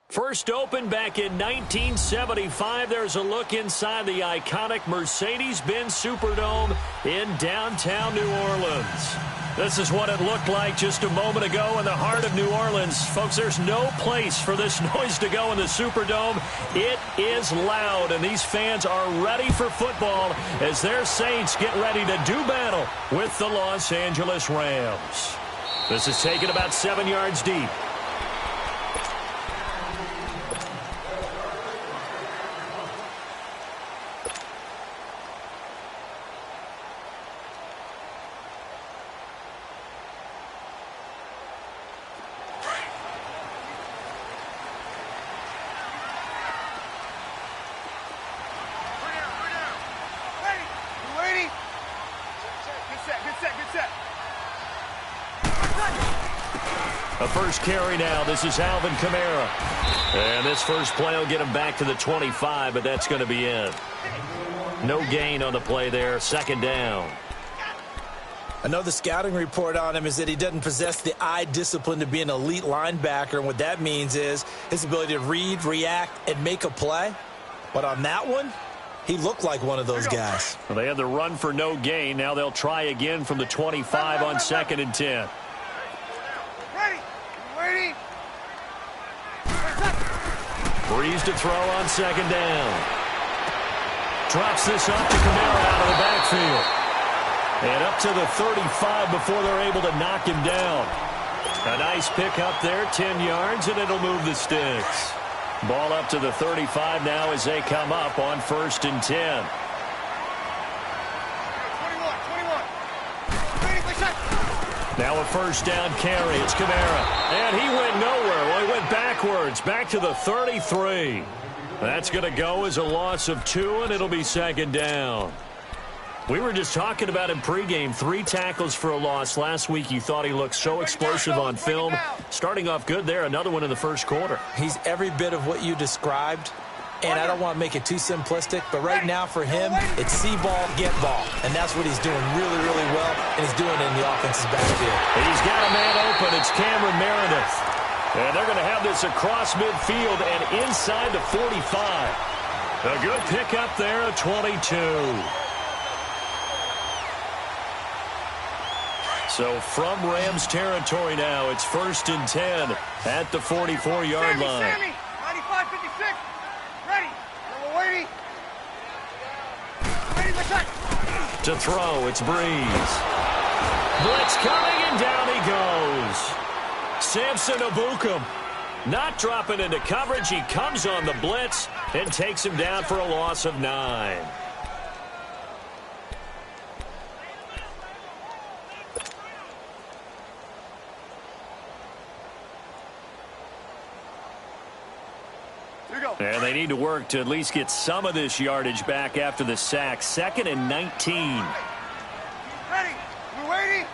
First opened back in 1975, there's a look inside the iconic Mercedes-Benz Superdome in downtown New Orleans. This is what it looked like just a moment ago in the heart of New Orleans. Folks, there's no place for this noise to go in the Superdome. It is loud, and these fans are ready for football as their Saints get ready to do battle with the Los Angeles Rams. This is taken about 7 yards deep. A first carry now. This is Alvin Kamara. And this first play will get him back to the 25, but that's going to be it. No gain on the play there. Second down. I know the scouting report on him is that he doesn't possess the eye discipline to be an elite linebacker. And what that means is his ability to read, react, and make a play. But on that one, he looked like one of those guys. Well, they had the run for no gain. Now they'll try again from the 25 on 2nd and 10. Breeze to throw on 2nd down. Drops this up to Kamara out of the backfield. And up to the 35 before they're able to knock him down. A nice pick up there, 10 yards, and it'll move the sticks. Ball up to the 35 now as they come up on 1st and 10. Now a first down carry. It's Kamara. And he went nowhere. Well, he went backwards. Back to the 33. That's going to go as a loss of 2, and it'll be 2nd down. We were just talking about him pregame. 3 tackles for a loss. Last week you thought he looked so explosive on film. Starting off good there. Another one in the first quarter. He's every bit of what you described. And I don't want to make it too simplistic, but right now for him, it's see ball, get ball. And that's what he's doing really, really well, and he's doing it in the offense's backfield. He's got a man open. It's Cameron Meredith. And they're going to have this across midfield and inside the 45. A good pickup there at 22. So from Rams territory now, it's 1st and 10 at the 44-yard line. 95-56. Ready. To throw, it's Breeze. Blitz coming, and down he goes. Samson Ebukam not dropping into coverage. He comes on the blitz and takes him down for a loss of 9. And they need to work to at least get some of this yardage back after the sack. 2nd and 19. Ready. We're waiting.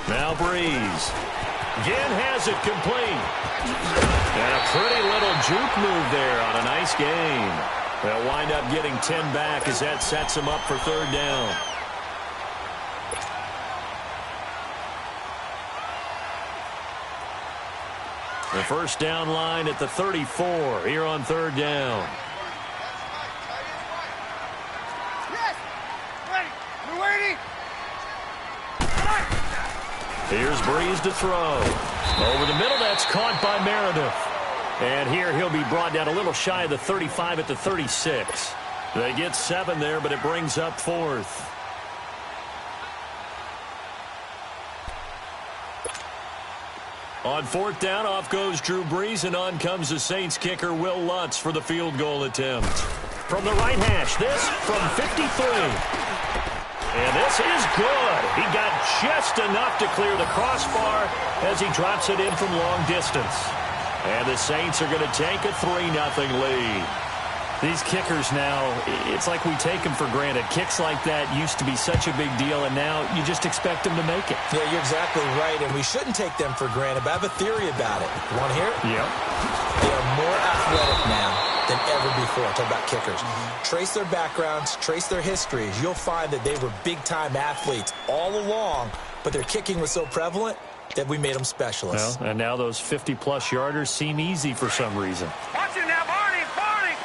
Now Breeze. Again has it complete. And a pretty little juke move there on a nice gain. They'll wind up getting 10 back as that sets them up for 3rd down. The first down line at the 34 here on 3rd down. Yes. Ready. We're waiting. Here's Breeze to throw. Over the middle, that's caught by Meredith. And here he'll be brought down a little shy of the 35 at the 36. They get 7 there, but it brings up 4th. On 4th down, off goes Drew Brees, and on comes the Saints kicker, Will Lutz, for the field goal attempt. From the right hash, this from 53. And this is good. He got just enough to clear the crossbar as he drops it in from long distance. And the Saints are going to take a 3-0 lead. These kickers now, it's like we take them for granted. Kicks like that used to be such a big deal, and now you just expect them to make it. Yeah, you're exactly right, and we shouldn't take them for granted, but I have a theory about it. You want to hear it? Yep. They are more athletic now than ever before. Talk about kickers. Trace their backgrounds, trace their histories. You'll find that they were big-time athletes all along, but their kicking was so prevalent, that we made them specialists. Well, and now those 50-plus yarders seem easy for some reason. Watch it now, Barney! Barney!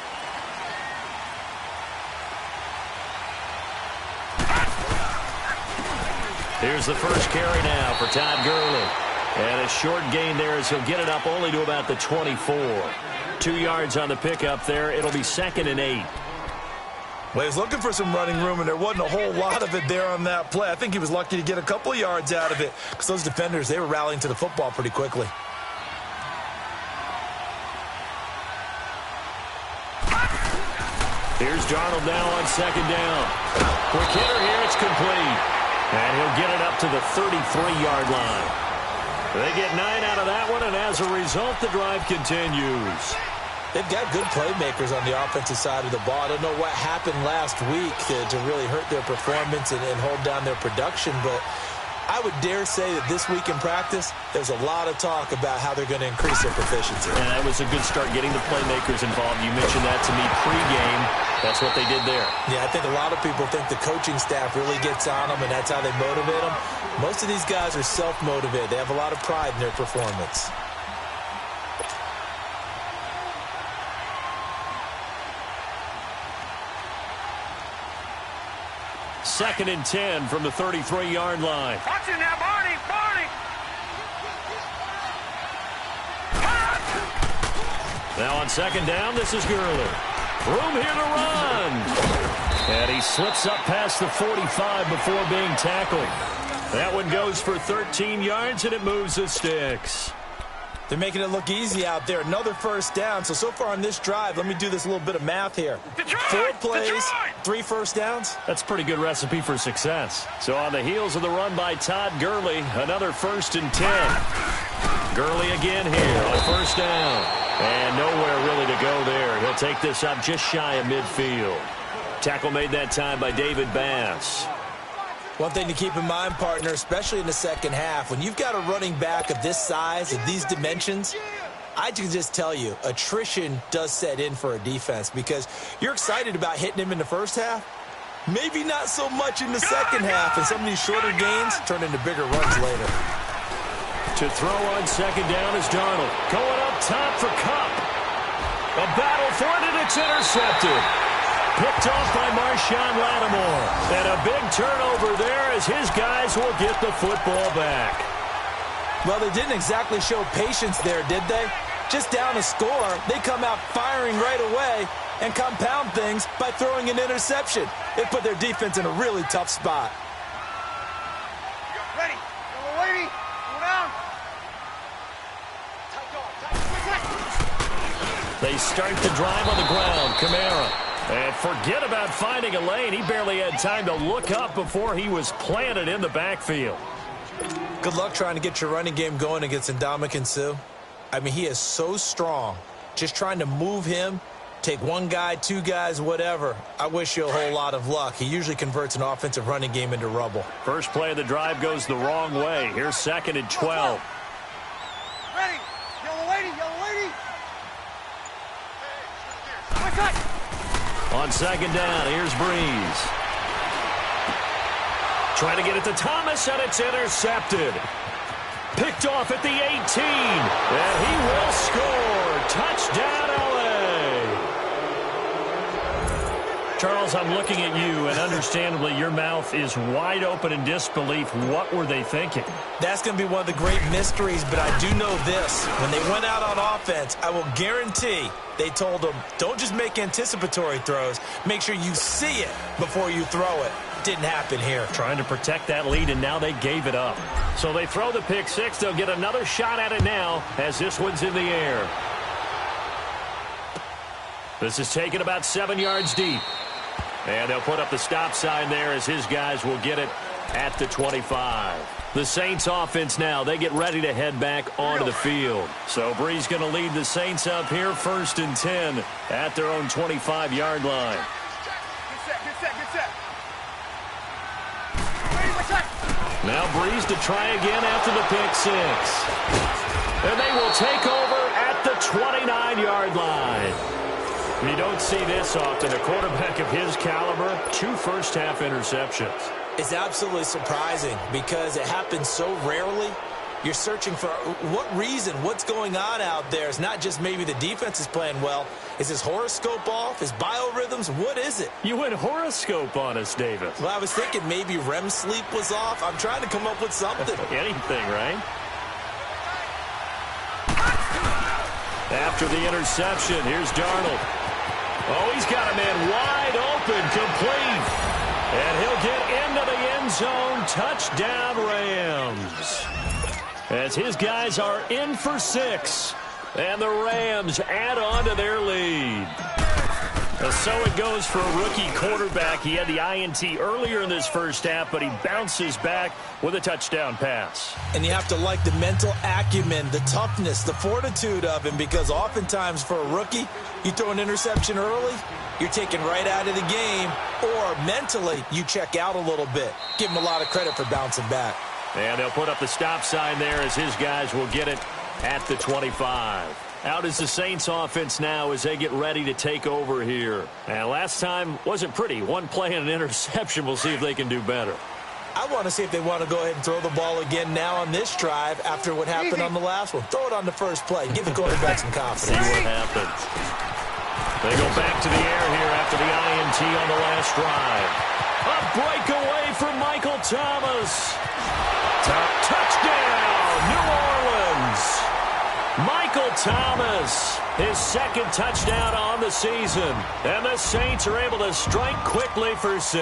Here's the first carry now for Todd Gurley. And a short gain there as he'll get it up only to about the 24. 2 yards on the pickup there. It'll be 2nd and 8. Well, he was looking for some running room, and there wasn't a whole lot of it there on that play. I think he was lucky to get a couple of yards out of it because those defenders, they were rallying to the football pretty quickly. Here's Darnold now on 2nd down. Quick hitter here. It's complete. And he'll get it up to the 33-yard line. They get 9 out of that one, and as a result, the drive continues. They've got good playmakers on the offensive side of the ball. I don't know what happened last week to really hurt their performance and hold down their production, but I would dare say that this week in practice, there's a lot of talk about how they're going to increase their proficiency. And that was a good start getting the playmakers involved. You mentioned that to me pregame. That's what they did there. Yeah, I think a lot of people think the coaching staff really gets on them, and that's how they motivate them. Most of these guys are self-motivated. They have a lot of pride in their performance. Second and 10 from the 33-yard line. Watch it now, Barney! Barney! Now on 2nd down, this is Gurley. Room here to run. And he slips up past the 45 before being tackled. That one goes for 13 yards, and it moves the sticks. They're making it look easy out there. Another first down. So far on this drive, let me do this little bit of math here. Detroit! 4 plays, Detroit! 3 first downs. That's a pretty good recipe for success. So on the heels of the run by Todd Gurley, another 1st and 10. Gurley again here on 1st down. And nowhere really to go there. He'll take this up just shy of midfield. Tackle made that time by David Bass. One thing to keep in mind, partner, especially in the second half, when you've got a running back of this size, of these dimensions, I can just tell you, attrition does set in for a defense because you're excited about hitting him in the first half. Maybe not so much in the second half, and some of these shorter gains turn into bigger runs later. To throw on 2nd down is Darnold. Going up top for Kupp. A battle for it, and it's intercepted. Picked off by Marshawn Lattimore. And a big turnover there as his guys will get the football back. Well, they didn't exactly show patience there, did they? Just down a score, they come out firing right away and compound things by throwing an interception. It put their defense in a really tough spot. Ready! Yellow lady! Go down! They start the drive on the ground. Kamara. And forget about finding a lane. He barely had time to look up before he was planted in the backfield. Good luck trying to get your running game going against Ndamukong Suh. I mean, he is so strong. Just trying to move him, take one guy, 2 guys, whatever. I wish you a whole lot of luck. He usually converts an offensive running game into rubble. First play of the drive goes the wrong way. Here's 2nd and 12. Ready! Yellow lady! Yellow lady! My side! On 2nd down, here's Breeze. Trying to get it to Thomas, and it's intercepted. Picked off at the 18. And he will score. Touchdown, L.A. Charles, I'm looking at you, and understandably, your mouth is wide open in disbelief. What were they thinking? That's going to be one of the great mysteries, but I do know this. When they went out on offense, I will guarantee they told them, don't just make anticipatory throws. Make sure you see it before you throw it. Didn't happen here. Trying to protect that lead, and now they gave it up. So they throw the pick six. They'll get another shot at it now as this one's in the air. This is taken about 7 yards deep. And they'll put up the stop sign there as his guys will get it at the 25. The Saints offense now, they get ready to head back onto the field. So Breeze going to lead the Saints up here 1st and 10 at their own 25-yard line. Get set. Ready, my side! Now Breeze to try again after the pick six. And they will take over at the 29-yard line. You don't see this often. A quarterback of his caliber, 2 first-half interceptions. It's absolutely surprising because it happens so rarely. You're searching for what reason, what's going on out there. It's not just maybe the defense is playing well. Is his horoscope off? His biorhythms? What is it? You went horoscope on us, David. Well, I was thinking maybe REM sleep was off. I'm trying to come up with something. Anything, right? After the interception, here's Darnold. Oh, he's got a man wide open, complete. And he'll get into the end zone. Touchdown, Rams. As his guys are in for 6. And the Rams add on to their lead. So it goes for a rookie quarterback. He had the INT earlier in this first half, but he bounces back with a touchdown pass. And you have to like the mental acumen, the toughness, the fortitude of him, because oftentimes for a rookie, you throw an interception early, you're taken right out of the game, or mentally you check out a little bit. Give him a lot of credit for bouncing back. And they'll put up the stop sign there as his guys will get it at the 25. Out is the Saints offense now as they get ready to take over here. And last time wasn't pretty. One play and an interception. We'll see if they can do better. I want to see if they want to go ahead and throw the ball again now on this drive after what happened on the last one. Throw it on the first play. Give the quarterback some confidence. See what happens. They go back to the air here after the INT on the last drive. A breakaway for Michael Thomas. Touchdown, New Orleans. Michael Thomas, his second touchdown on the season. And the Saints are able to strike quickly for 6.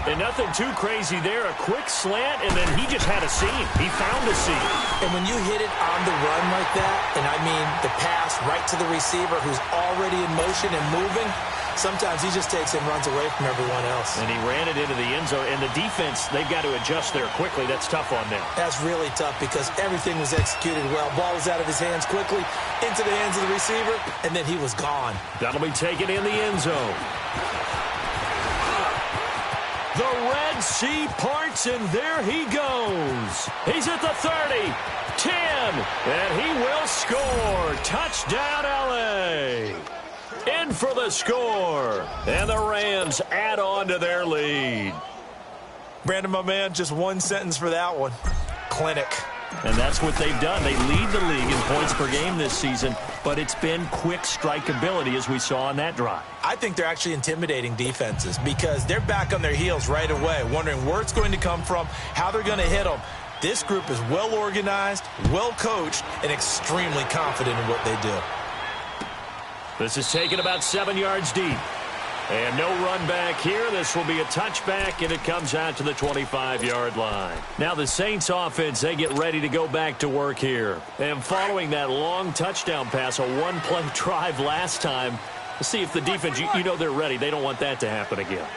And nothing too crazy there. A quick slant, and then he just had a seam. He found a seam. And when you hit it on the run like that, and I mean the pass right to the receiver who's already in motion and moving, sometimes he just takes and runs away from everyone else. And he ran it into the end zone. And the defense, they've got to adjust there quickly. That's tough on them. That's really tough because everything was executed well. Ball was out of his hands quickly, into the hands of the receiver, and then he was gone. That'll be taken in the end zone. The Red Sea parts, and there he goes. He's at the 30, 10, and he will score. Touchdown, L.A. In for the score. And the Rams add on to their lead. Brandon, my man, just one sentence for that one. Clinic. And that's what they've done. They lead the league in points per game this season, but it's been quick strikeability as we saw on that drive. I think they're actually intimidating defenses because they're back on their heels right away, wondering where it's going to come from, how they're going to hit them. This group is well organized, well coached, and extremely confident in what they do. This is taken about 7 yards deep. And no run back here. This will be a touchback, and it comes out to the 25-yard line. Now the Saints offense, they get ready to go back to work here. And following that long touchdown pass, a one-play drive last time, let's see if the defense, you know they're ready. They don't want that to happen again.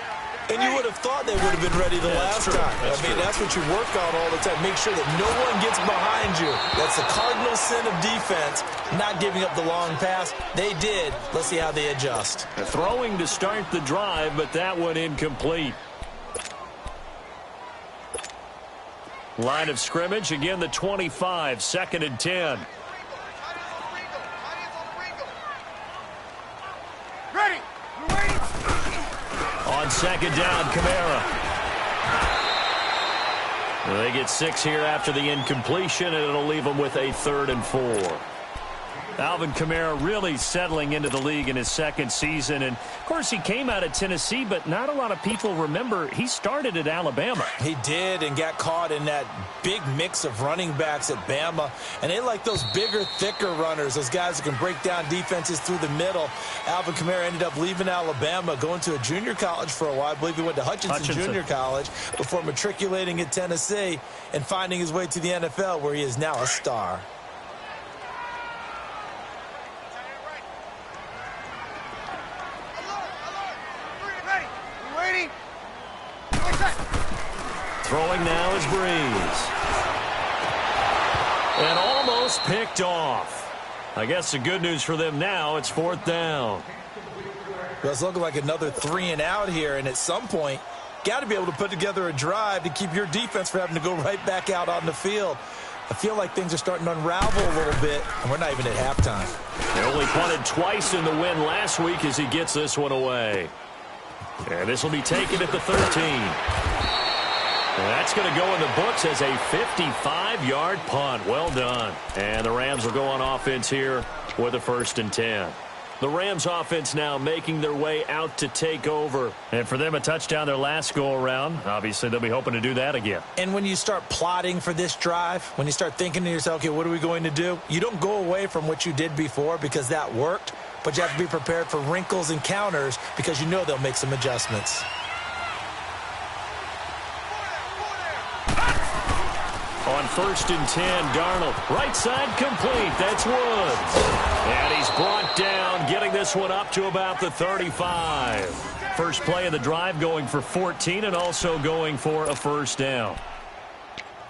And you would have thought they would have been ready the last time. That's what you work on all the time. Make sure that no one gets behind you. That's the cardinal sin of defense, not giving up the long pass. They did. Let's see how they adjust. Throwing to start the drive, but that one incomplete. Line of scrimmage, again the 25, 2nd and 10. Ready. We're waiting. On second down, Kamara. They get 6 here after the incompletion, and it'll leave them with a 3rd and 4. Alvin Kamara really settling into the league in his second season. And, of course, he came out of Tennessee, but not a lot of people remember he started at Alabama. He did and got caught in that big mix of running backs at Bama. And they like those bigger, thicker runners, those guys who can break down defenses through the middle. Alvin Kamara ended up leaving Alabama, going to a junior college for a while. I believe he went to Hutchinson Junior College before matriculating at Tennessee and finding his way to the NFL, where he is now a star. Throwing now is Breeze. And almost picked off. I guess the good news for them now, it's 4th down. Well, it's looking like another 3 and out here, and at some point, got to be able to put together a drive to keep your defense from having to go right back out on the field. I feel like things are starting to unravel a little bit, and we're not even at halftime. They only punted twice in the win last week as he gets this one away. And this will be taken at the 13. And that's going to go in the books as a 55-yard punt. Well done. And the Rams will go on offense here with a 1st and 10. The Rams offense now making their way out to take over. And for them, a touchdown their last go-around. Obviously, they'll be hoping to do that again. And when you start plotting for this drive, when you start thinking to yourself, okay, what are we going to do? You don't go away from what you did before because that worked, but you have to be prepared for wrinkles and counters because you know they'll make some adjustments. On 1st and 10, Darnold. Right side complete. That's Woods. And he's brought down, getting this one up to about the 35. First play of the drive going for 14 and also going for a 1st down.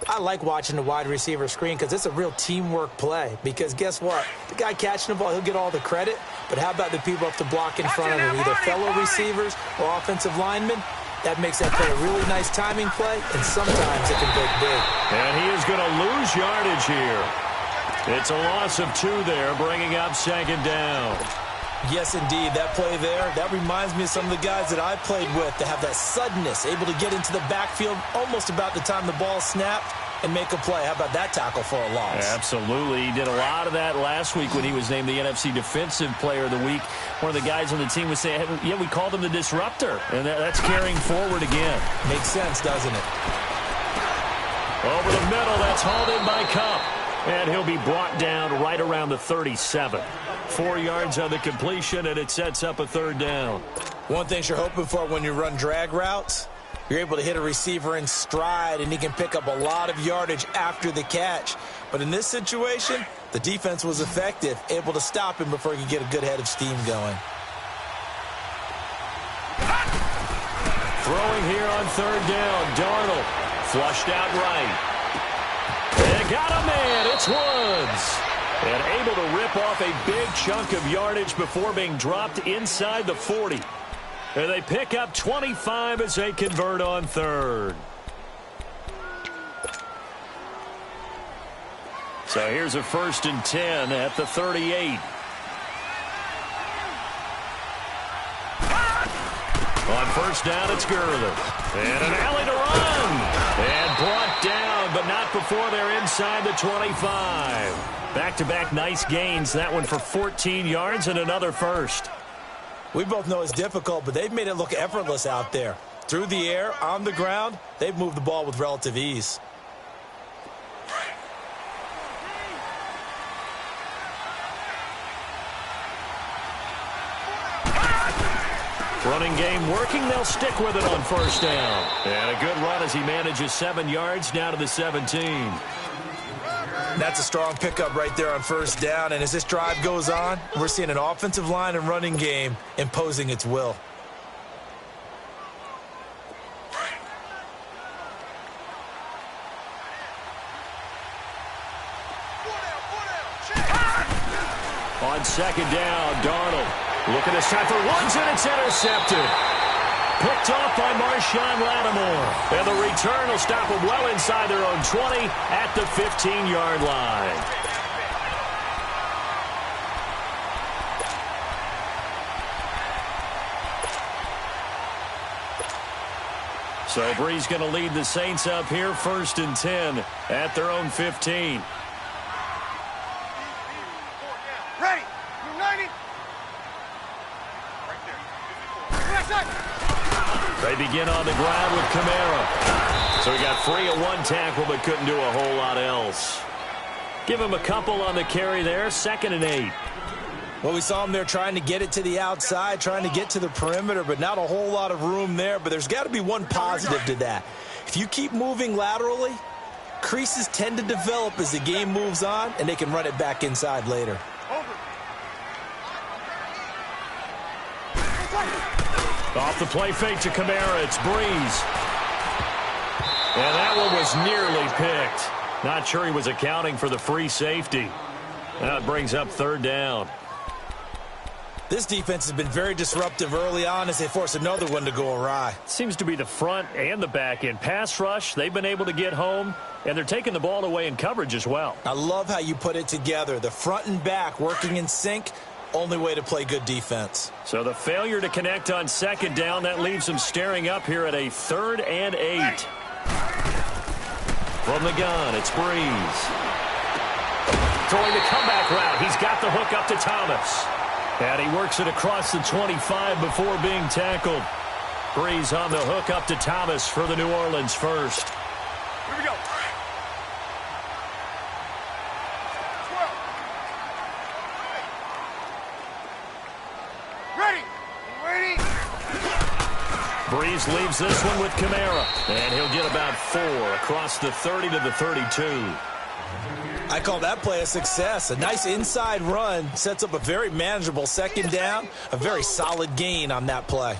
I like watching the wide receiver screen because it's a real teamwork play. Because guess what? The guy catching the ball, he'll get all the credit. But how about the people up the block in front of him, either fellow receivers or offensive linemen? That makes that play a really nice timing play, and sometimes it can break big. And he is going to lose yardage here. It's a loss of 2 there, bringing up 2nd down. Yes, indeed. That play there, that reminds me of some of the guys that I played with that have that suddenness, able to get into the backfield almost about the time the ball snapped and make a play. How about that tackle for a loss? Absolutely. He did a lot of that last week when he was named the NFC Defensive Player of the Week. One of the guys on the team was saying, hey, yeah, we called him the disruptor. And that's carrying forward again. Makes sense, doesn't it? Over the middle, that's hauled in by Kupp. And he'll be brought down right around the 37. 4 yards on the completion, and it sets up a 3rd down. One thing you're hoping for when you run drag routes, you're able to hit a receiver in stride, and he can pick up a lot of yardage after the catch. But in this situation, the defense was effective, able to stop him before he could get a good head of steam going. Throwing here on 3rd down, Darnold. Flushed out right. And got a man. It's Woods. And able to rip off a big chunk of yardage before being dropped inside the 40. And they pick up 25 as they convert on 3rd. So here's a 1st and 10 at the 38. On 1st down, it's Gurley. And an alley to run. And brought down, but not before they're inside the 25. Back-to-back nice gains. That one for 14 yards and another 1st. We both know it's difficult, but they've made it look effortless out there. Through the air, on the ground, they've moved the ball with relative ease. Running game working. They'll stick with it on 1st down. And a good run as he manages 7 yards down to the 17. That's a strong pickup right there on 1st down. And as this drive goes on, we're seeing an offensive line and running game imposing its will. On 2nd down, Darnold. Looking this time for Woods, and it's intercepted. Picked off by Marshawn Lattimore. And the return will stop them well inside their own 20 at the 15-yard line. So Brees going to lead the Saints up here, 1st and 10 at their own 15. Ready. United. They begin on the ground with Kamara. So he got free of 1 tackle but couldn't do a whole lot else. Give him a couple on the carry there, 2nd and 8. Well, we saw him there trying to get it to the outside, trying to get to the perimeter, but not a whole lot of room there. But there's got to be one positive to that. If you keep moving laterally, creases tend to develop as the game moves on, and they can run it back inside later. Off the play fake to Kamara, it's Brees. And that one was nearly picked. Not sure he was accounting for the free safety. That brings up 3rd down. This defense has been very disruptive early on as they force another one to go awry. Seems to be the front and the back end. Pass rush, they've been able to get home, and they're taking the ball away in coverage as well. I love how you put it together. The front and back working in sync. Only way to play good defense. So the failure to connect on 2nd down, that leaves them staring up here at a 3rd and 8. From the gun, it's Breeze. Throwing the comeback route. He's got the hook up to Thomas. And he works it across the 25 before being tackled. Breeze on the hook up to Thomas for the New Orleans first. Here we go. 12. Ready. Ready. Breeze leaves this one with Kamara. And he'll get about 4 across the 30 to the 32. I call that play a success. A nice inside run sets up a very manageable second down. A very solid gain on that play.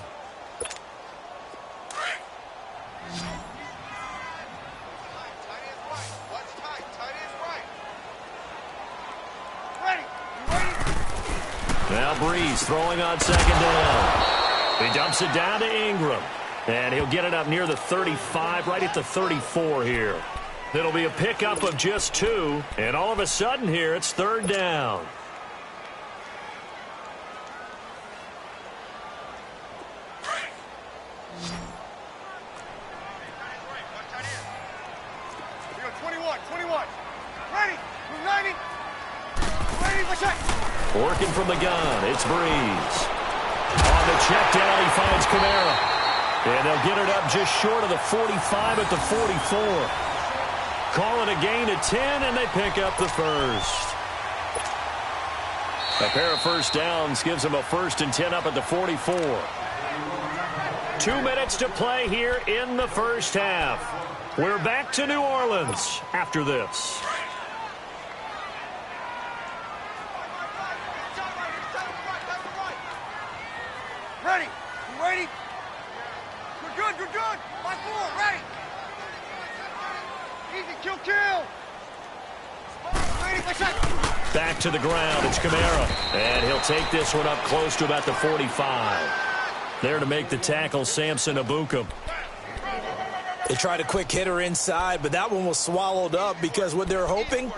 Now Breeze throwing on second down. He dumps it down to Ingram. And he'll get it up near the 35, right at the 34 here. It'll be a pickup of just 2, and all of a sudden here, it's third down. Here, 21. Ready. Move 90. Ready, watch out. Working from the gun, it's Breeze. On the check down, he finds Kamara. And they'll get it up just short of the 45 at the 44. Call it a gain of 10, and they pick up the first. A pair of first downs gives them a 1st and 10 up at the 44. 2 minutes to play here in the first half. We're back to New Orleans after this. Ready. You ready? Good. Watch 4. Ready. Easy, kill. Ready, watch out. Back to the ground, it's Kamara. And he'll take this one up close to about the 45. There to make the tackle, Samson Ebukam. They tried a quick hitter inside, but that one was swallowed up because what they're hoping,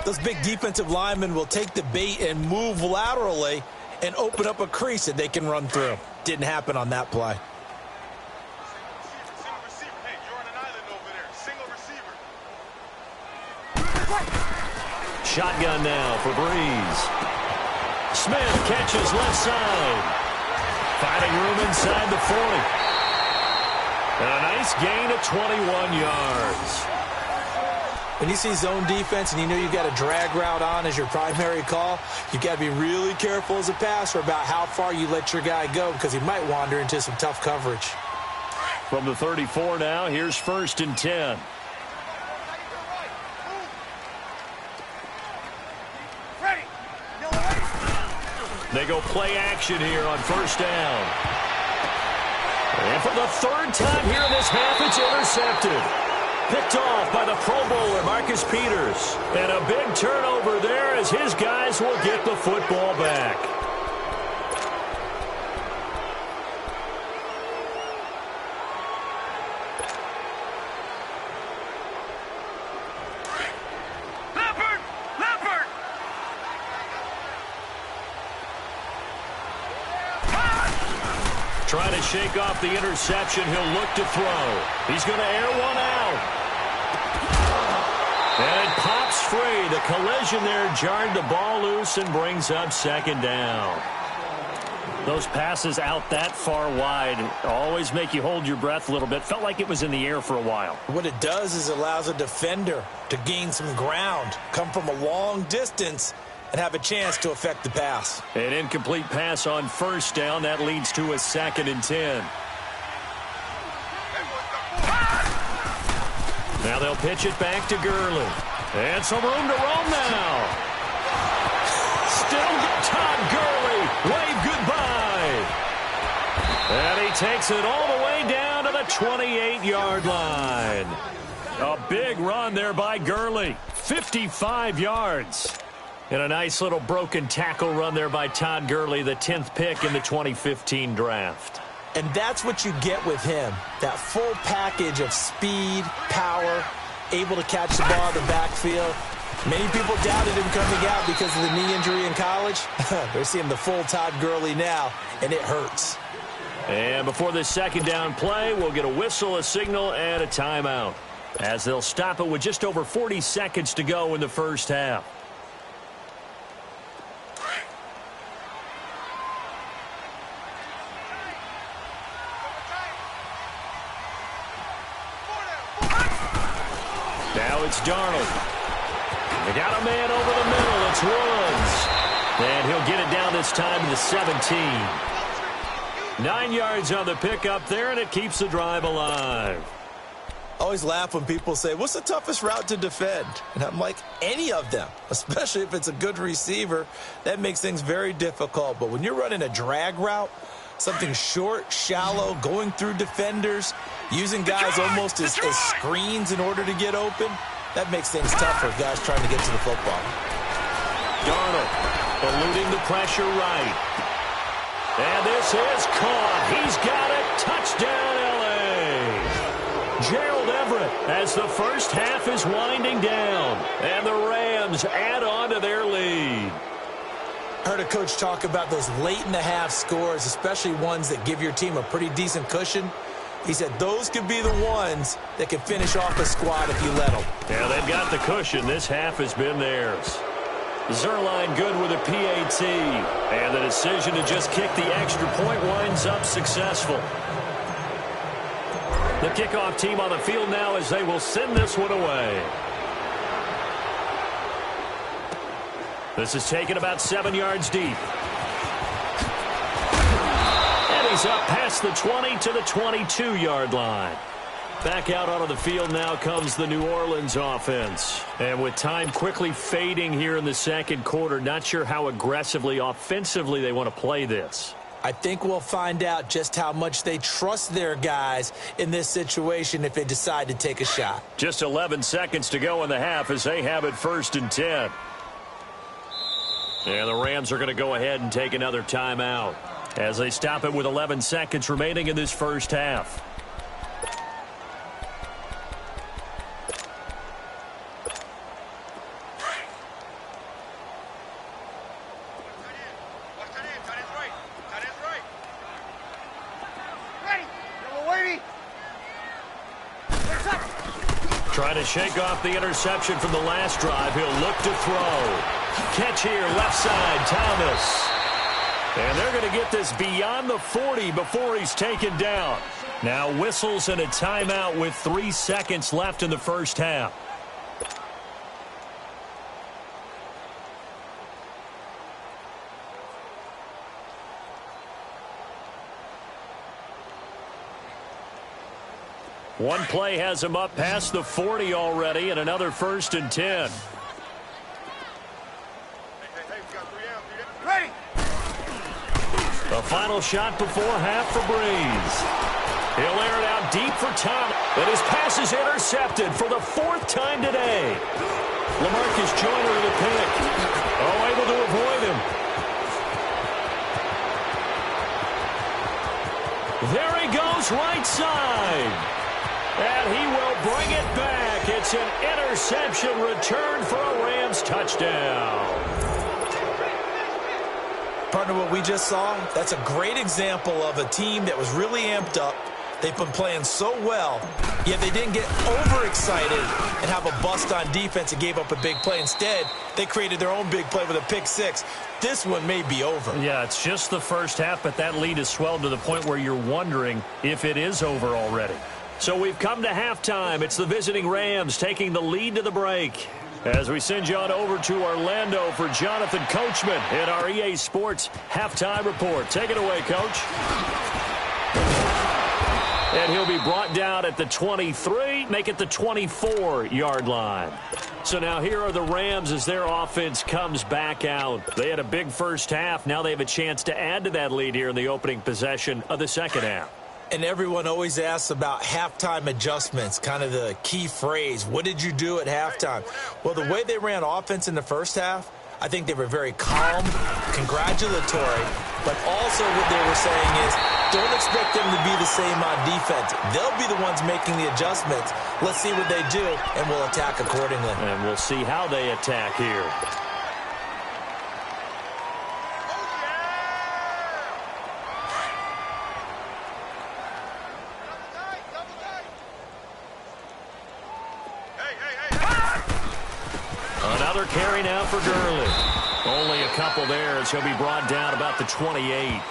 those big defensive linemen will take the bait and move laterally and open up a crease that they can run through. Didn't happen on that play. Shotgun now for Breeze. Smith catches left side. Finding room inside the 40. And a nice gain of 21 yards. When you see zone defense and you know you've got a drag route on as your primary call, you've got to be really careful as a passer about how far you let your guy go because he might wander into some tough coverage. From the 34 now, here's 1st and 10. They go play action here on first down. And for the 3rd time here in this half, it's intercepted. Picked off by the Pro Bowler, Marcus Peters. And a big turnover there as his guys will get the football back. Trying to shake off the interception. He'll look to throw. He's going to air one out. And it pops free. The collision there jarred the ball loose and brings up second down. Those passes out that far wide always make you hold your breath a little bit. Felt like it was in the air for a while. What it does is it allows a defender to gain some ground, come from a long distance, and have a chance to affect the pass. An incomplete pass on first down. That leads to a 2nd and 10. Now they'll pitch it back to Gurley. And some room to roam now. Still Todd Gurley. Wave goodbye. And he takes it all the way down to the 28-yard line. A big run there by Gurley. 55 yards. And a nice little broken tackle run there by Todd Gurley, the 10th pick in the 2015 draft. And that's what you get with him, that full package of speed, power, able to catch the ball in the backfield. Many people doubted him coming out because of the knee injury in college. They're seeing the full Todd Gurley now, and it hurts. And before this second down play, we'll get a whistle, a signal, and a timeout. as they'll stop it with just over 40 seconds to go in the first half. Now it's Darnold. They got a man over the middle. It's Woods. And he'll get it down this time to the 17. 9 yards on the pickup there, and it keeps the drive alive. I always laugh when people say, what's the toughest route to defend? And I'm like, any of them, especially if it's a good receiver. That makes things very difficult. But when you're running a drag route, something short, shallow, going through defenders, using guys almost as screens in order to get open, that makes things tough for guys trying to get to the football. Darnold eluding the pressure right. And this is caught. He's got it. Touchdown, L.A. Gerald Everett as the first half is winding down. And the Rams add on to their lead. I heard a coach talk about those late-in-the-half scores, especially ones that give your team a pretty decent cushion. He said those could be the ones that can finish off a squad if you let them. Yeah, they've got the cushion. This half has been theirs. Zuerlein good with a PAT. And the decision to just kick the extra point winds up successful. The kickoff team on the field now as they will send this one away. This is taken about 7 yards deep. And he's up past the 20 to the 22-yard line. Back out onto the field now comes the New Orleans offense. And with time quickly fading here in the second quarter, not sure how aggressively, offensively they want to play this. I think we'll find out just how much they trust their guys in this situation if they decide to take a shot. Just 11 seconds to go in the half as they have it 1st and 10. And the Rams are going to go ahead and take another timeout as they stop it with 11 seconds remaining in this first half. Trying to shake off the interception from the last drive. He'll look to throw. Catch here, left side, Thomas. And they're going to get this beyond the 40 before he's taken down. Now whistles and a timeout with 3 seconds left in the first half. One play has him up past the 40 already, and another 1st and 10. Ready. The final shot before half for Breeze. He'll air it out deep for Thomas. But his pass is intercepted for the 4th time today. LaMarcus Joyner with a pick. Oh, able to avoid him. There he goes, right side. And he will bring it back. It's an interception return for a Rams touchdown. Partner, what we just saw, that's a great example of a team that was really amped up. They've been playing so well, yet they didn't get overexcited and have a bust on defense and gave up a big play. Instead, they created their own big play with a pick six. This one may be over. Yeah, it's just the first half, but that lead has swelled to the point where you're wondering if it is over already. So we've come to halftime. It's the visiting Rams taking the lead to the break. As we send you on over to Orlando for Jonathan Coachman in our EA Sports Halftime Report. Take it away, Coach. And he'll be brought down at the 23, make it the 24-yard line. So now here are the Rams as their offense comes back out. They had a big first half. Now they have a chance to add to that lead here in the opening possession of the second half. And everyone always asks about halftime adjustments, kind of the key phrase. What did you do at halftime? Well, the way they ran offense in the first half, I think they were very calm, congratulatory, but also what they were saying is don't expect them to be the same on defense. They'll be the ones making the adjustments. Let's see what they do, and we'll attack accordingly. And we'll see how they attack here. Another carry now for Gurley. Only a couple there as he'll be brought down about the 28.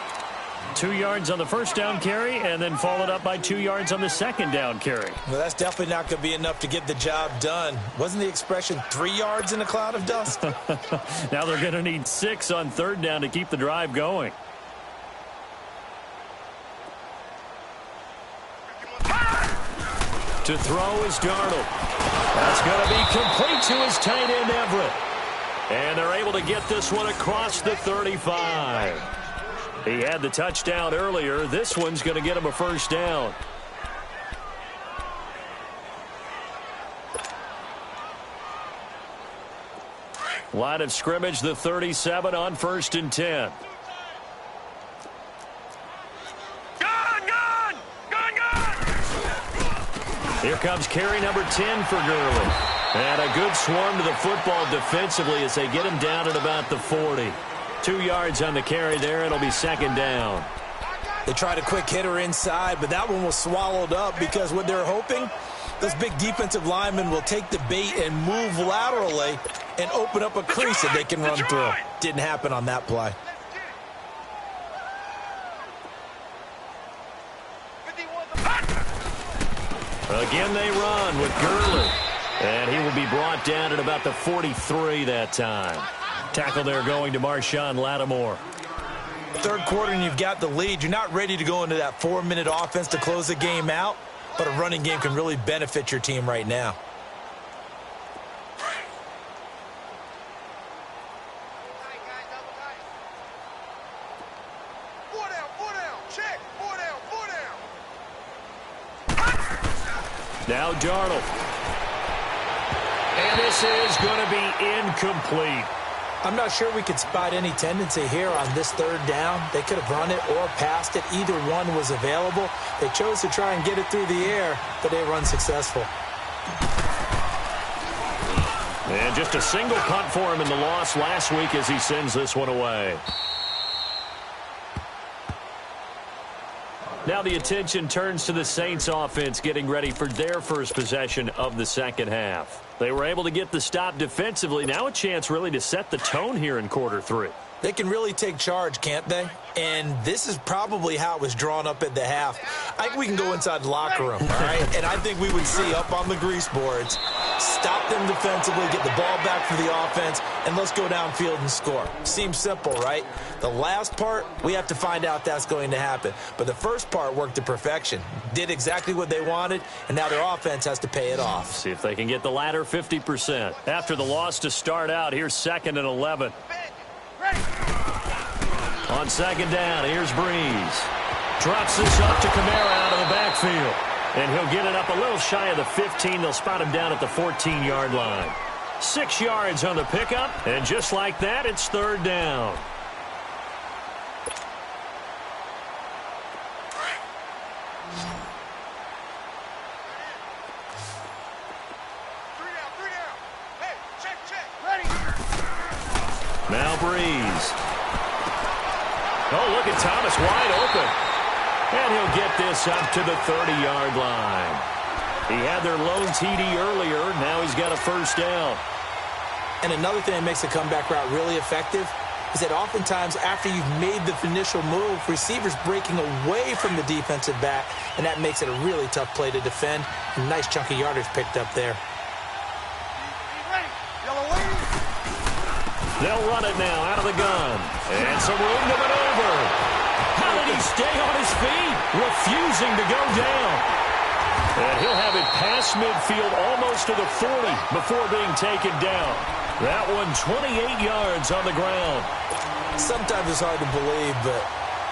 2 yards on the first down carry, and then followed up by 2 yards on the second down carry. Well, that's definitely not going to be enough to get the job done. Wasn't the expression 3 yards in a cloud of dust? Now they're going to need 6 on third down to keep the drive going. To throw is Darnold. That's going to be complete to his tight end, Everett. And they're able to get this one across the 35. He had the touchdown earlier. This one's going to get him a first down. Line of scrimmage, the 37 on 1st and 10. Here comes carry number 10 for Gurley. And a good swarm to the football defensively as they get him down at about the 40. 2 yards on the carry there. It'll be second down. They tried a quick hitter inside, but that one was swallowed up because what they're hoping, this big defensive lineman will take the bait and move laterally and open up a crease that they can run through. Didn't happen on that play. Again they run with Gurley. And he will be brought down at about the 43 that time. Tackle there going to Marshawn Lattimore. Third quarter and you've got the lead. You're not ready to go into that 4-minute offense to close the game out, but a running game can really benefit your team right now. Now Darnold. And this is going to be incomplete. I'm not sure we could spot any tendency here on this third down. They could have run it or passed it. Either one was available. They chose to try and get it through the air, but they were unsuccessful. And just a single punt for him in the loss last week as he sends this one away. Now the attention turns to the Saints offense getting ready for their first possession of the second half. They were able to get the stop defensively. Now a chance really to set the tone here in quarter 3. They can really take charge, can't they? And this is probably how it was drawn up at the half. I think we can go inside the locker room, all right? And I think we would see up on the grease boards, stop them defensively, get the ball back for the offense, and let's go downfield and score. Seems simple, right? The last part, we have to find out that's going to happen. But the first part worked to perfection. Did exactly what they wanted, and now their offense has to pay it off. See if they can get the latter 50%. After the loss to start out, here's 2nd and 11. On second down, here's Breeze. Drops this up to Kamara out of the backfield. And he'll get it up a little shy of the 15. They'll spot him down at the 14-yard line. 6 yards on the pickup, and just like that, it's third down. Now Breeze. Oh, look at Thomas wide open. And he'll get this up to the 30-yard line. He had their lone TD earlier. Now he's got a first down. And another thing that makes the comeback route really effective is that oftentimes after you've made the initial move, receivers breaking away from the defensive back, and that makes it a really tough play to defend. A nice chunk of yardage picked up there. They'll run it now out of the gun. And some room to maneuver. How did he stay on his feet? Refusing to go down. And he'll have it past midfield almost to the 40 before being taken down. That one 28 yards on the ground. Sometimes it's hard to believe, but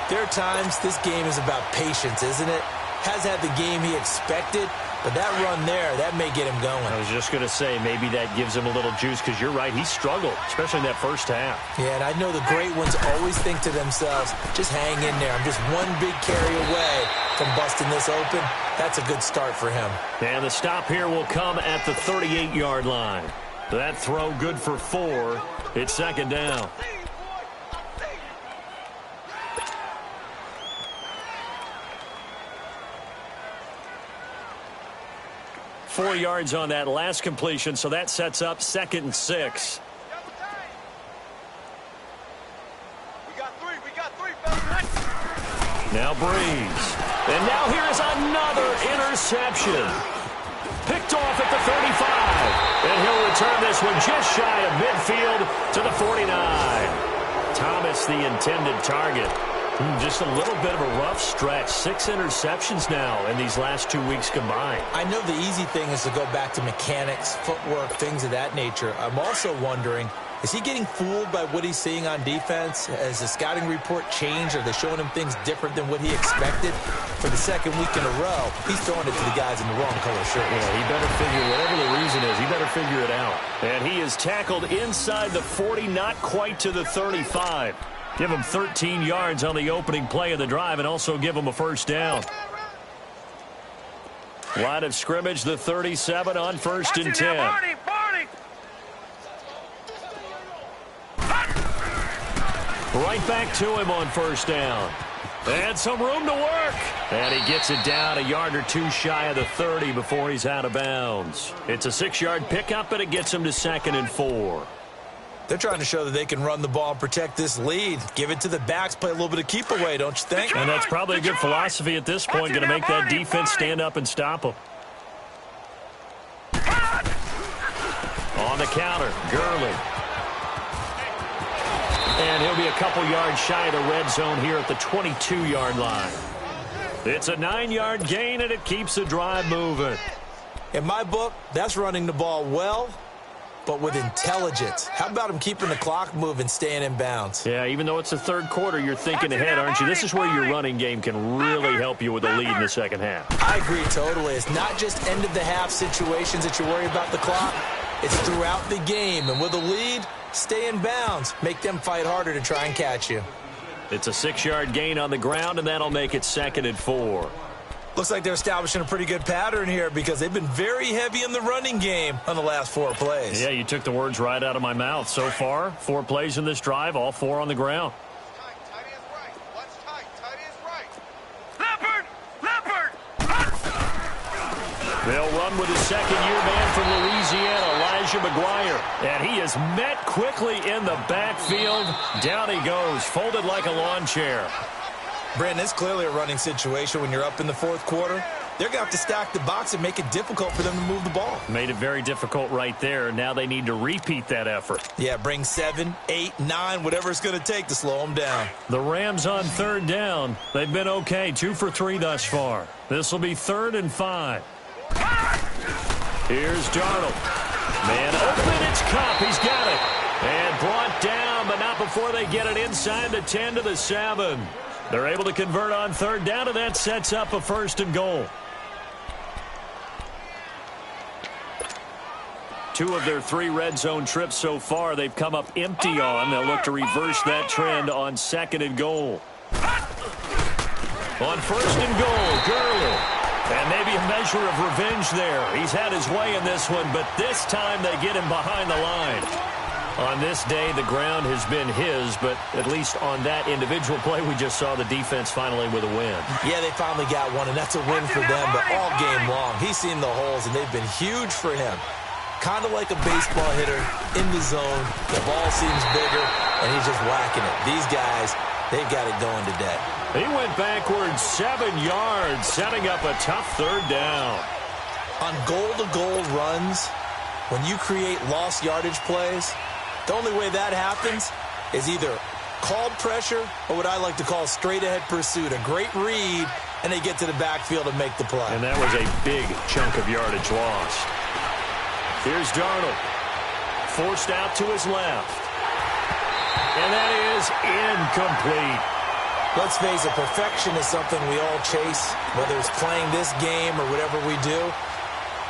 there are times this game is about patience, isn't it? Has had the game he expected, but that run there, that may get him going. I was just going to say, maybe that gives him a little juice because you're right, he struggled, especially in that first half. Yeah, and I know the great ones always think to themselves, just hang in there. I'm just one big carry away from busting this open. That's a good start for him. And the stop here will come at the 38-yard line. That throw good for 4. It's second down. "4 yards on that last completion, so that sets up 2nd and 6. Now Breeze. And now here is another interception. Picked off at the 35. And he'll return this one just shy of midfield to the 49. Thomas, the intended target. Just a little bit of a rough stretch. 6 interceptions now in these last 2 weeks combined. I know the easy thing is to go back to mechanics, footwork, things of that nature. I'm also wondering, is he getting fooled by what he's seeing on defense? Has the scouting report changed? Are they showing him things different than what he expected? For the second week in a row, he's throwing it to the guys in the wrong color shirt. Yeah, he better figure, whatever the reason is, he better figure it out. And he is tackled inside the 40, not quite to the 35. Give him 13 yards on the opening play of the drive and also give him a first down. Line of scrimmage, the 37 on 1st and 10. Right back to him on 1st down. And some room to work. And he gets it down a yard or 2 shy of the 30 before he's out of bounds. It's a 6-yard pickup, and it gets him to 2nd and 4. They're trying to show that they can run the ball and protect this lead. Give it to the backs, play a little bit of keep away, don't you think? And that's probably a good philosophy at this point, going to make that defense stand up and stop them. On the counter, Gurley. And he'll be a couple yards shy of the red zone here at the 22-yard line. It's a 9-yard gain, and it keeps the drive moving. In my book, that's running the ball well, but with intelligence. How about him keeping the clock moving, staying in bounds? Yeah, even though it's the 3rd quarter, you're thinking ahead, aren't you? This is where your running game can really help you with a lead in the 2nd half. I agree totally. It's not just end-of-the-half situations that you worry about the clock. It's throughout the game. And with a lead, stay in bounds. Make them fight harder to try and catch you. It's a 6-yard gain on the ground, and that'll make it 2nd and 4. Looks like they're establishing a pretty good pattern here because they've been very heavy in the running game on the last 4 plays. Yeah, you took the words right out of my mouth. So far, 4 plays in this drive, all 4 on the ground. Tight is right. What's tight? Tight is right. Leopard! They'll run with his 2nd-year man from Louisiana, Elijah McGuire. And he is met quickly in the backfield. Down he goes, folded like a lawn chair. Brandon, it's clearly a running situation when you're up in the 4th quarter. They're going to have to stack the box and make it difficult for them to move the ball. Made it very difficult right there. Now they need to repeat that effort. Yeah, bring 7, 8, 9, whatever it's going to take to slow them down. The Rams on 3rd down. They've been okay, 2 for 3 thus far. This will be 3rd and 5. Here's Darnold. Man open, it's Kupp. He's got it. And brought down, but not before they get it inside the 10 to the 7. They're able to convert on 3rd down, and that sets up a 1st and goal. 2 of their 3 red zone trips so far, they've come up empty on. They'll look to reverse that trend on 2nd and goal. On 1st and goal, Gurley. And maybe a measure of revenge there. He's had his way in this one, but this time they get him behind the line. On this day, the ground has been his, but at least on that individual play, we just saw the defense finally with a win. Yeah, they finally got one, and that's a win for them, but all game long, he's seen the holes, and they've been huge for him. Kind of like a baseball hitter in the zone. The ball seems bigger, and he's just whacking it. These guys, they've got it going today. He went backwards 7 yards, setting up a tough 3rd down. On goal-to-goal runs, when you create lost yardage plays, the only way that happens is either called pressure or what I like to call straight-ahead pursuit. A great read, and they get to the backfield and make the play. And that was a big chunk of yardage lost. Here's Darnold. Forced out to his left. And that is incomplete. Let's face it, perfection is something we all chase, whether it's playing this game or whatever we do.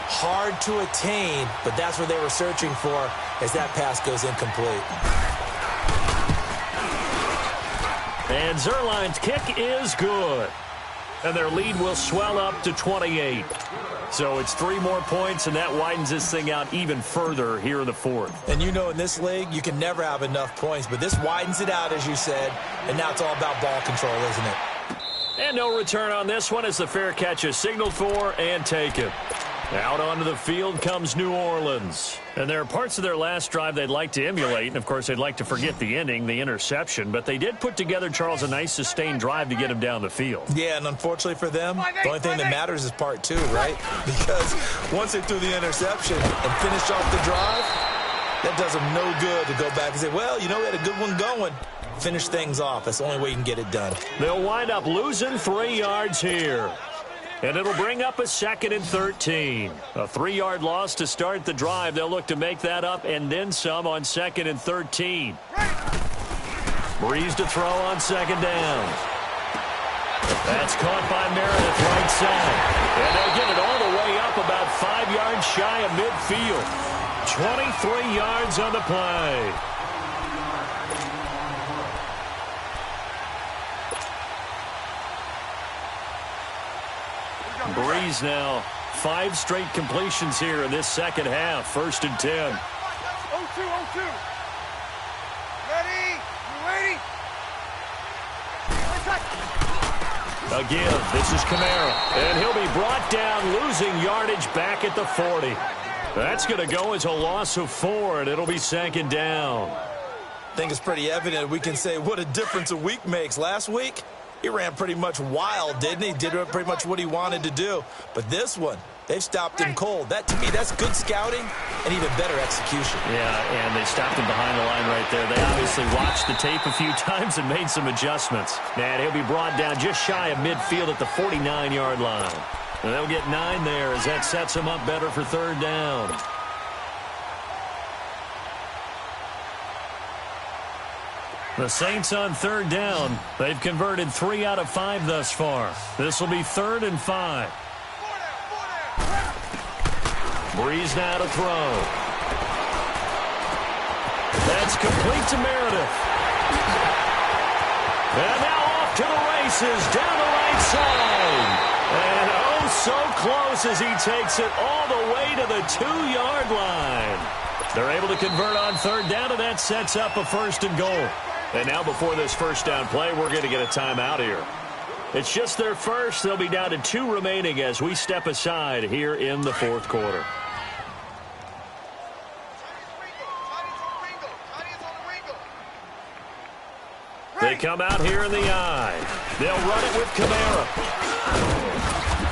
Hard to attain, but that's what they were searching for as that pass goes incomplete. And Zuerlein's kick is good. And their lead will swell up to 28. So it's 3 more points, and that widens this thing out even further here in the 4th. And you know in this league, you can never have enough points, but this widens it out, as you said, and now it's all about ball control, isn't it? And no return on this one as the fair catch is signaled for and taken. Out onto the field comes New Orleans. And there are parts of their last drive they'd like to emulate, and of course they'd like to forget the ending, the interception, but they did put together, Charles, a nice sustained drive to get him down the field. Yeah, and unfortunately for them, the only thing that matters is part two, right? Because once they threw the interception and finished off the drive, that does them no good to go back and say, well, you know, we had a good one going. Finish things off. That's the only way you can get it done. They'll wind up losing 3 yards here. And it'll bring up a 2nd and 13. A 3-yard loss to start the drive. They'll look to make that up and then some on 2nd and 13. Breeze to throw on 2nd down. That's caught by Meredith right side. And they'll get it all the way up about 5 yards shy of midfield. 23 yards on the play. Breeze now 5 straight completions here in this second half. 1st and 10. 0-2, 0-2. Ready? You ready? Again, this is Kamara. And he'll be brought down, losing yardage back at the 40. That's going to go as a loss of 4, and it'll be 2nd down. I think it's pretty evident. We can say what a difference a week makes. Last week, he ran pretty much wild, didn't he? Did pretty much what he wanted to do. But this one, they've stopped him cold. That, to me, that's good scouting and even better execution. Yeah, and they stopped him behind the line right there. They obviously watched the tape a few times and made some adjustments. And he'll be brought down just shy of midfield at the 49-yard line. And they'll get 9 there as that sets him up better for 3rd down. The Saints on 3rd down. They've converted 3 out of 5 thus far. This will be 3rd and 5. Breeze now to throw. That's complete to Meredith. And now off to the races down the right side. And oh, so close as he takes it all the way to the 2-yard line. They're able to convert on 3rd down, and that sets up a 1st and goal. And now before this 1st down play, we're going to get a timeout here. It's just their first. They'll be down to 2 remaining as we step aside here in the 4th quarter. They come out here in the eye. They'll run it with Kamara.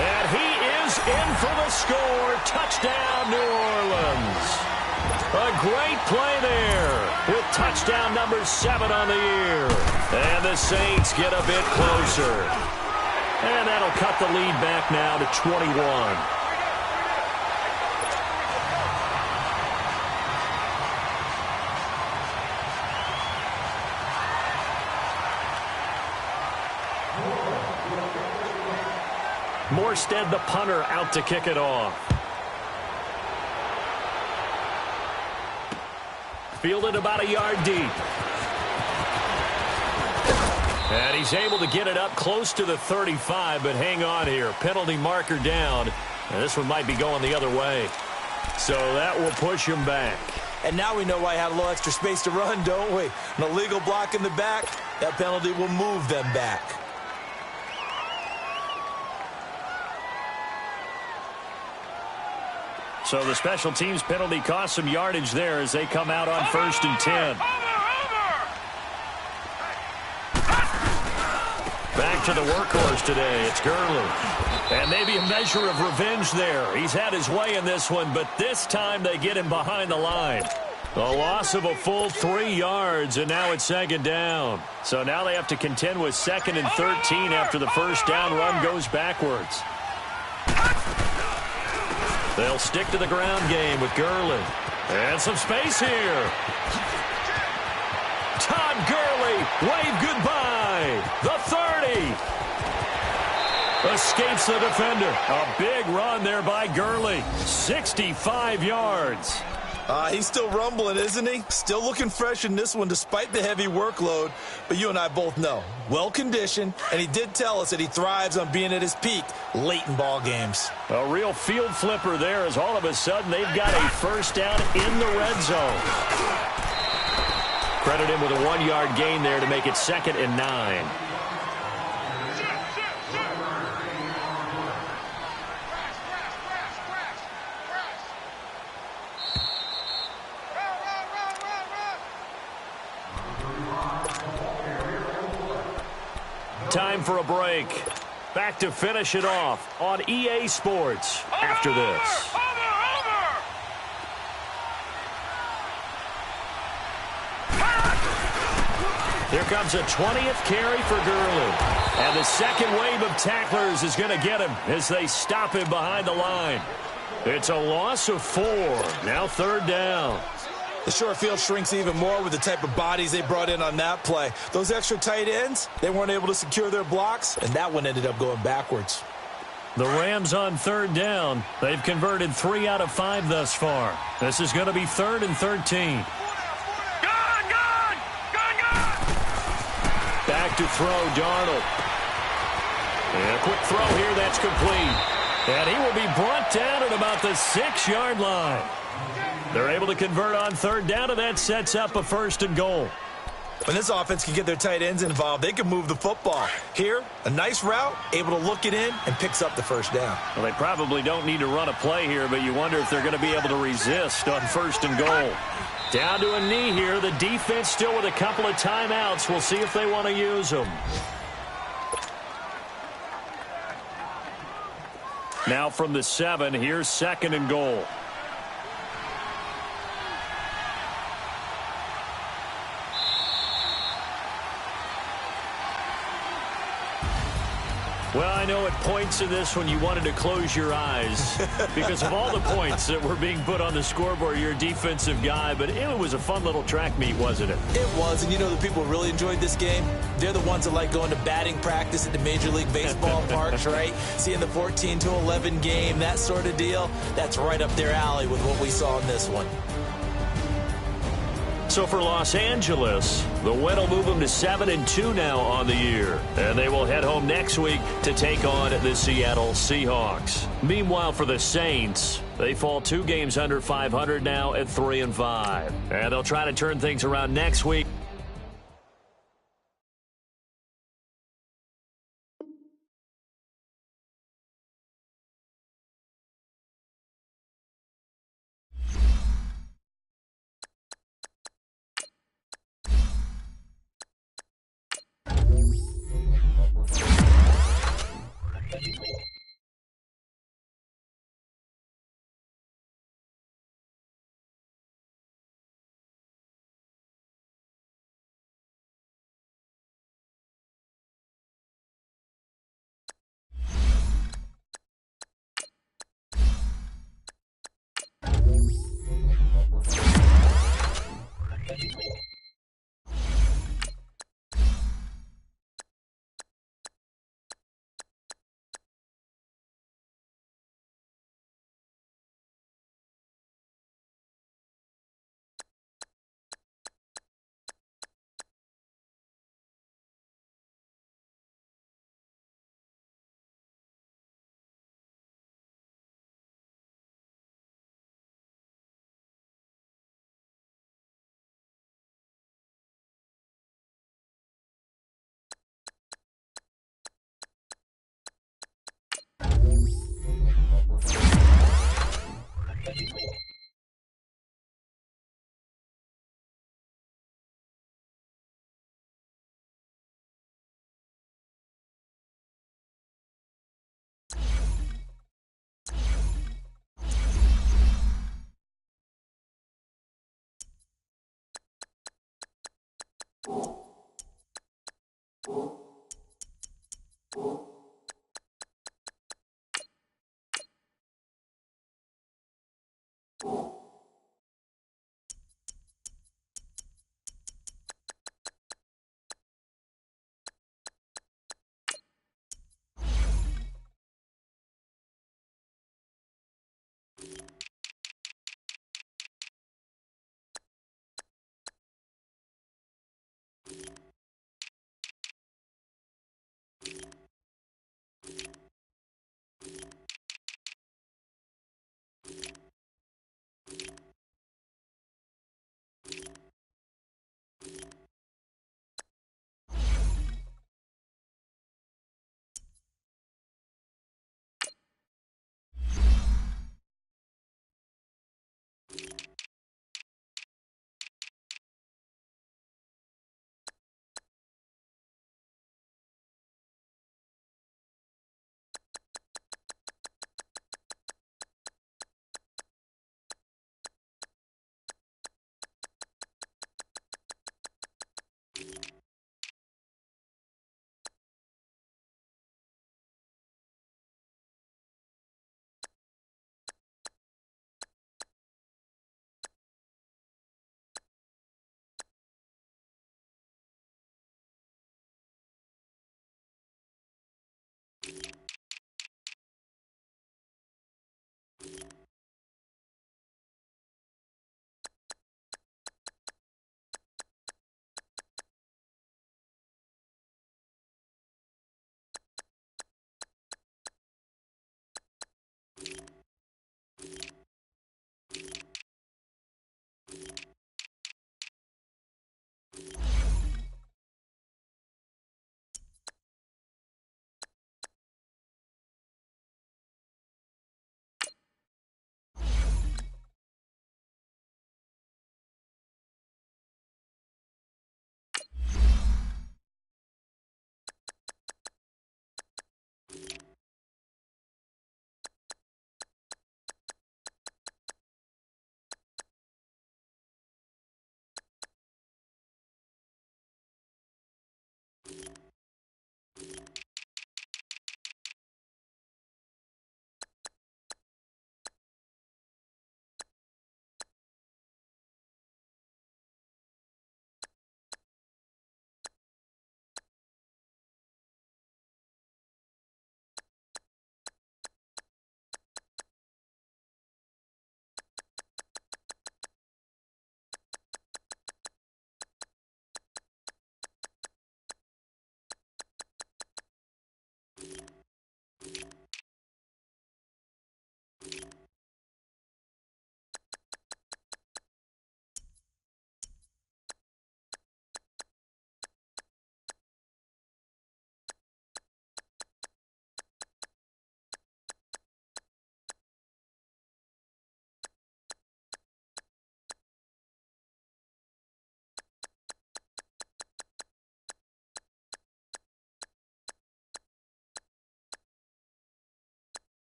And he is in for the score. Touchdown, New Orleans. A great play there with touchdown number 7 on the year. And the Saints get a bit closer. And that'll cut the lead back now to 21. Morstead, the punter, out to kick it off. Fielded about a yard deep. And he's able to get it up close to the 35, but hang on here. Penalty marker down. And this one might be going the other way. So that will push him back. And now we know why he had a little extra space to run, don't we? An illegal block in the back, that penalty will move them back. So the special teams penalty cost some yardage there as they come out on 1st and 10. Back to the workhorse today. It's Gurley. And maybe a measure of revenge there. He's had his way in this one, but this time they get him behind the line. A loss of a full 3 yards, and now it's 2nd down. So now they have to contend with 2nd and 13 after the 1st down run goes backwards. They'll stick to the ground game with Gurley. And some space here. Todd Gurley, wave goodbye. The 30. Escapes the defender. A big run there by Gurley. 65 yards. He's still rumbling, isn't he? Still looking fresh in this one despite the heavy workload. But you and I both know, well-conditioned, and he did tell us that he thrives on being at his peak late in ball games. A real field flipper there as all of a sudden they've got a 1st down in the red zone. Credit him with a 1-yard gain there to make it 2nd and 9. time for a break. Back to finish it off on EA Sports after this. Here comes a 20th carry for Gurley. And the second wave of tacklers is going to get him as they stop him behind the line. It's a loss of 4. Now 3rd down. The short field shrinks even more with the type of bodies they brought in on that play. Those extra tight ends, they weren't able to secure their blocks, and that one ended up going backwards. The Rams on 3rd down. They've converted 3 out of 5 thus far. This is going to be 3rd and 13. Back to throw, Darnold. And a quick throw here, that's complete. And he will be brought down at about the 6-yard line. They're able to convert on 3rd down, and that sets up a 1st and goal. When this offense can get their tight ends involved, they can move the football. Here, a nice route, able to look it in, and picks up the 1st down. Well, they probably don't need to run a play here, but you wonder if they're going to be able to resist on 1st and goal. Down to a knee here. The defense still with a couple of timeouts. We'll see if they want to use them. Now from the 7, here's 2nd and goal. Well, I know at points in this when you wanted to close your eyes because of all the points that were being put on the scoreboard. You're a defensive guy, but it was a fun little track meet, wasn't it? It was, and you know the people who really enjoyed this game? They're the ones that like going to batting practice at the Major League Baseball parks, right? Seeing the 14-11 game, that sort of deal. That's right up their alley with what we saw in this one. So for Los Angeles, the win will move them to 7-2 now on the year. And they will head home next week to take on the Seattle Seahawks. Meanwhile, for the Saints, they fall 2 games under 500 now at 3-5. And they'll try to turn things around next week.